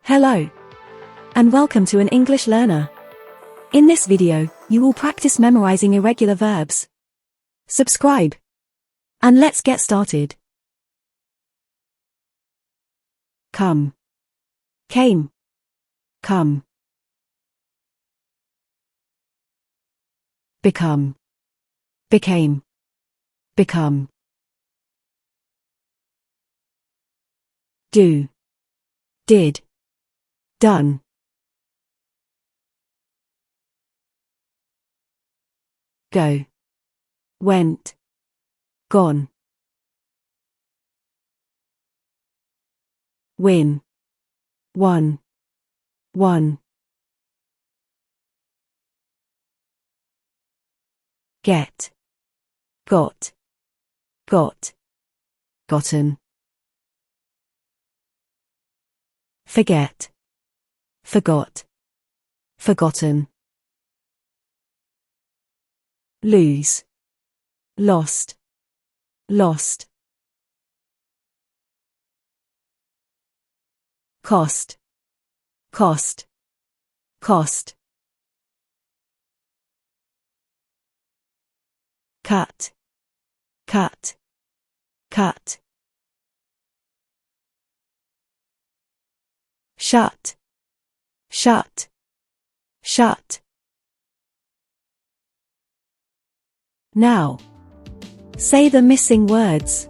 Hello, and welcome to An English Learner. In this video, you will practice memorizing irregular verbs. Subscribe, and let's get started. Come, came, come. Become, became, become. Do, did, done. Go, went, gone. Win, won, won. Get, got, got, gotten. Forget, forgot, forgotten. Lose, lost, lost. Cost, cost, cost. Cut, cut, cut. Shut, shut, shut. Now, say the missing words.